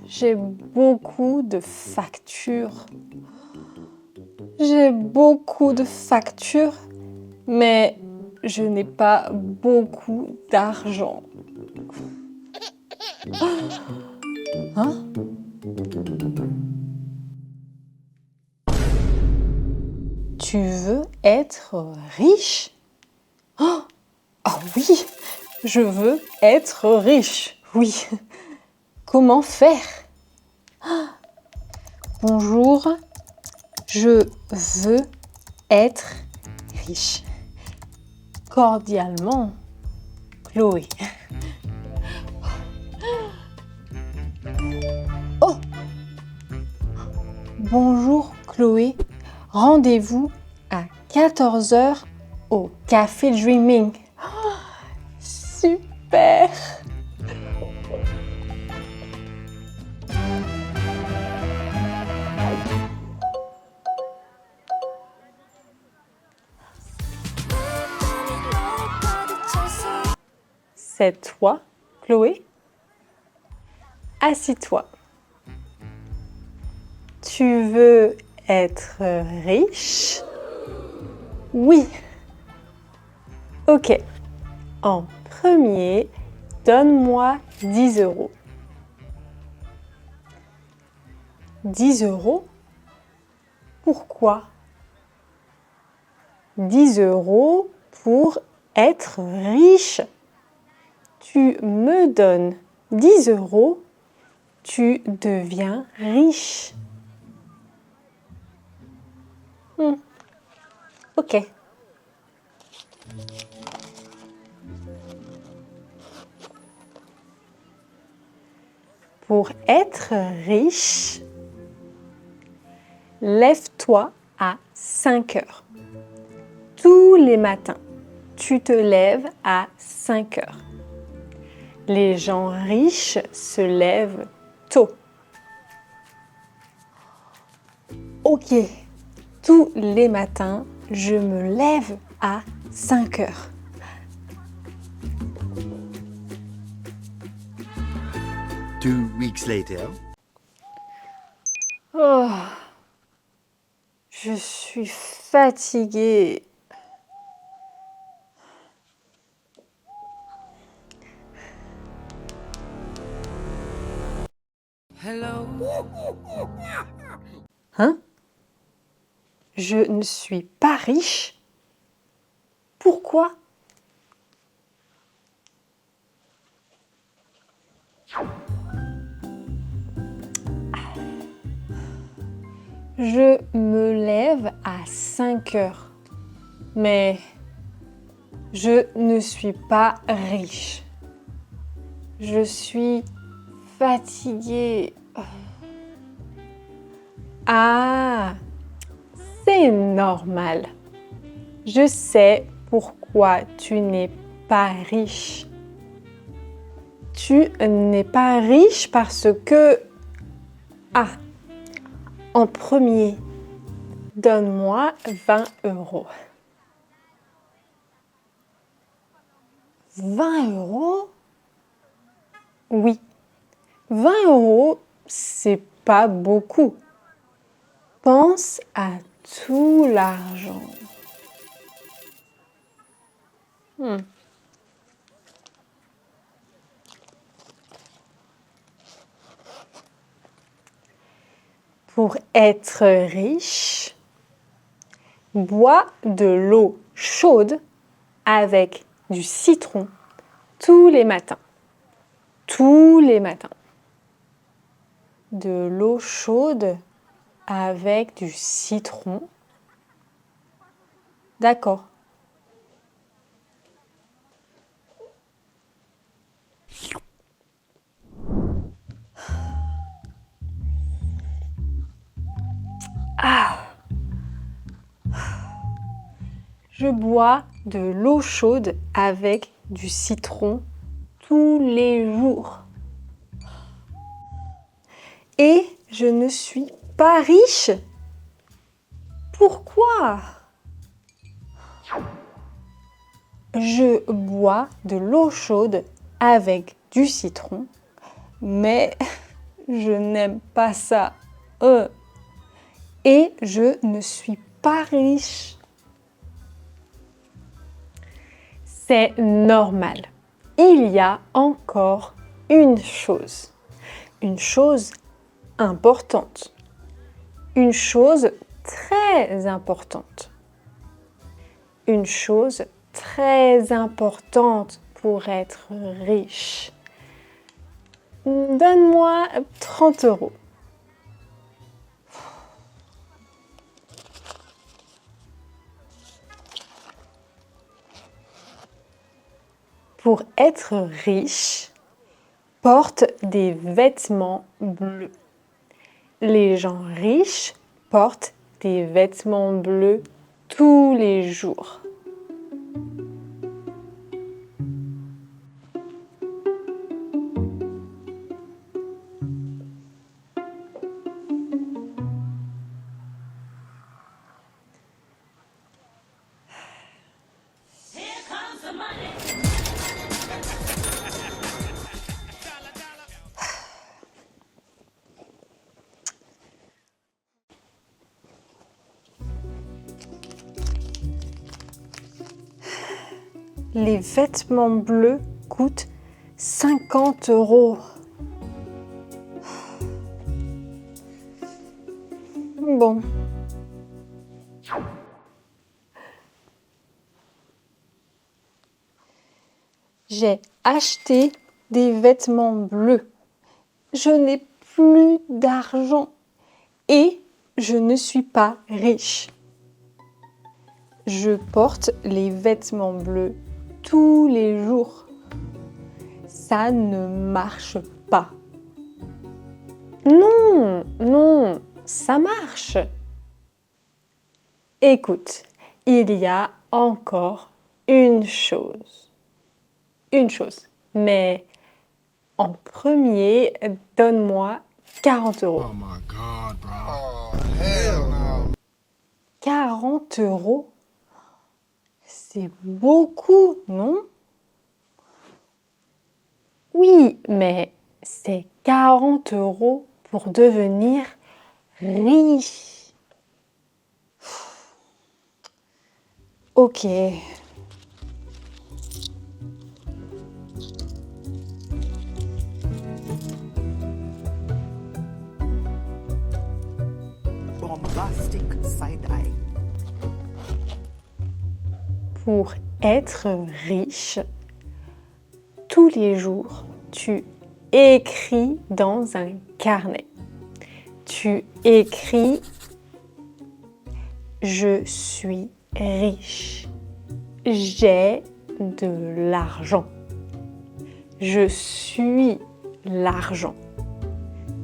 J'ai beaucoup de factures. J'ai beaucoup de factures, mais je n'ai pas beaucoup d'argent. Hein? Tu veux être riche? Oh oui, je veux être riche, oui. Comment faire? Bonjour, je veux être riche. Cordialement, Chloé. Oh! Bonjour Chloé, rendez-vous à 14 h au Café Dreaming. Oh, super! C'est toi, Chloé? Assis-toi. Tu veux être riche? Oui. Ok. En premier, donne-moi 10 euros. 10 euros? Pourquoi? 10 euros pour être riche. Tu me donnes 10 euros, tu deviens riche. Ok. Pour être riche, lève-toi à 5 heures. Tous les matins, tu te lèves à 5 heures. Les gens riches se lèvent tôt. Ok, tous les matins, je me lève à 5 heures. Two weeks later. Oh, je suis fatiguée. Hello. Hein? Je ne suis pas riche? Pourquoi? Je me lève à 5 heures, mais je ne suis pas riche. Je suis fatiguée. Ah, c'est normal. Je sais pourquoi tu n'es pas riche. Tu n'es pas riche parce que... Ah, en premier, donne-moi 20 euros. 20 euros? Oui. 20 euros, c'est pas beaucoup. Pense à tout l'argent. Pour être riche, bois de l'eau chaude avec du citron tous les matins. Tous les matins. De l'eau chaude avec du citron. D'accord. Ah! Je bois de l'eau chaude avec du citron tous les jours. Et je ne suis pas riche. Pourquoi? Je bois de l'eau chaude avec du citron, mais je n'aime pas ça. Et je ne suis pas riche. C'est normal. Il y a encore une chose importante, une chose très importante, une chose très importante pour être riche. Donne-moi 30 euros. Pour être riche, porte des vêtements bleus. Les gens riches portent des vêtements bleus tous les jours. Les vêtements bleus coûtent 50 euros. Bon. J'ai acheté des vêtements bleus. Je n'ai plus d'argent et je ne suis pas riche. Je porte les vêtements bleus tous les jours. Ça ne marche pas. Non, non, ça marche. Écoute, il y a encore une chose. Une chose. Mais en premier, donne-moi 40 euros. Oh my God, bro. Oh, hell no. 40 euros? C'est beaucoup, non? Oui, mais c'est 40 euros pour devenir riche. Ok. Bombastic side-eye. Pour être riche, tous les jours, tu écris dans un carnet. Tu écris « Je suis riche. J'ai de l'argent. Je suis l'argent. »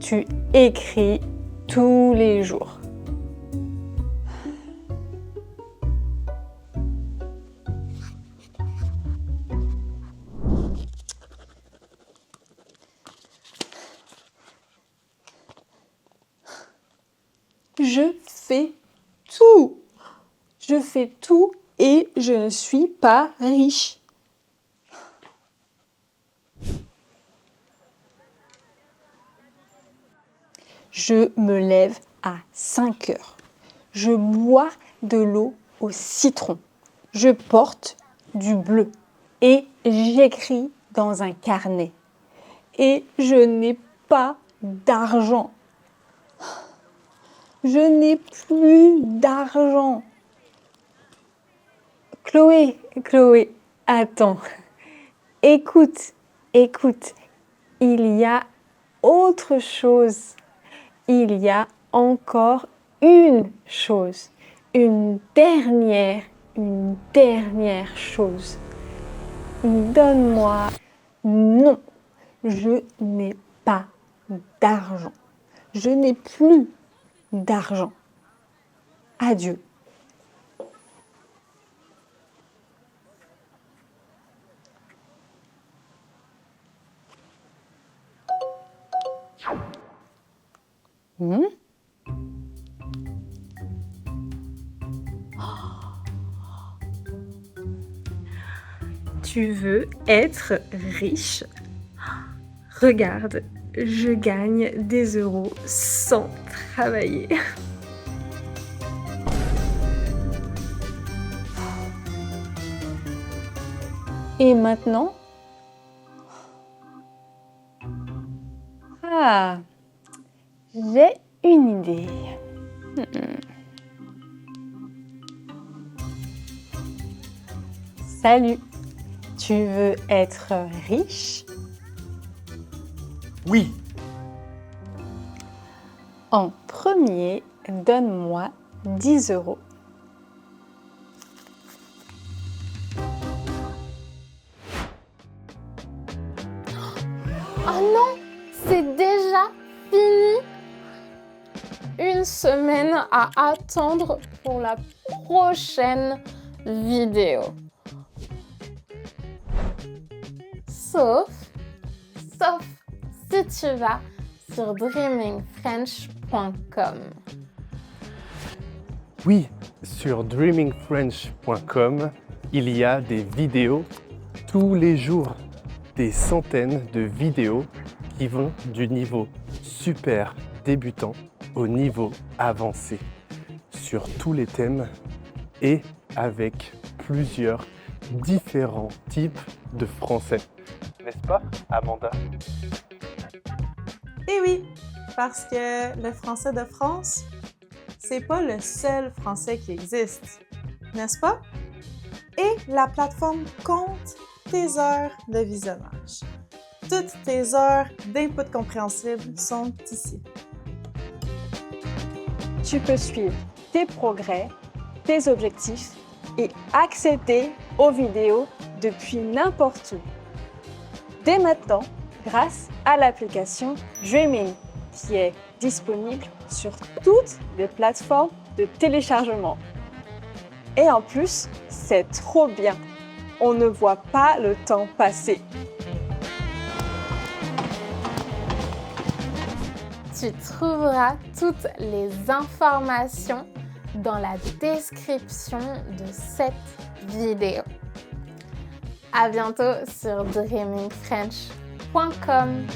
Tu écris tous les jours. Je fais tout. Je fais tout et je ne suis pas riche. Je me lève à 5 heures. Je bois de l'eau au citron. Je porte du bleu et j'écris dans un carnet. Et je n'ai pas d'argent. Je n'ai plus d'argent. Chloé, attends. Écoute, il y a autre chose. Il y a encore une chose. Une dernière chose. Donne-moi. Non, je n'ai pas d'argent. Je n'ai plus d'argent. Adieu. Tu veux être riche? Regarde, je gagne des euros sans travailler. Et maintenant? Ah, j'ai une idée. Salut, tu veux être riche? Oui. En premier, donne-moi 10 euros. Oh non, c'est déjà fini. Une semaine à attendre pour la prochaine vidéo. Sauf si tu vas sur dreamingfrench.com. Oui, sur dreamingfrench.com, il y a des vidéos tous les jours. Des centaines de vidéos qui vont du niveau super débutant au niveau avancé sur tous les thèmes et avec plusieurs différents types de français. N'est-ce pas, Amanda? Eh oui, parce que le français de France, c'est pas le seul français qui existe, n'est-ce pas? Et la plateforme compte tes heures de visionnage. Toutes tes heures d'input compréhensible sont ici. Tu peux suivre tes progrès, tes objectifs et accéder aux vidéos depuis n'importe où. Dès maintenant, grâce à l'application Dreaming, qui est disponible sur toutes les plateformes de téléchargement. Et en plus, c'est trop bien. On ne voit pas le temps passer. Tu trouveras toutes les informations dans la description de cette vidéo. À bientôt sur dreamingfrench.com.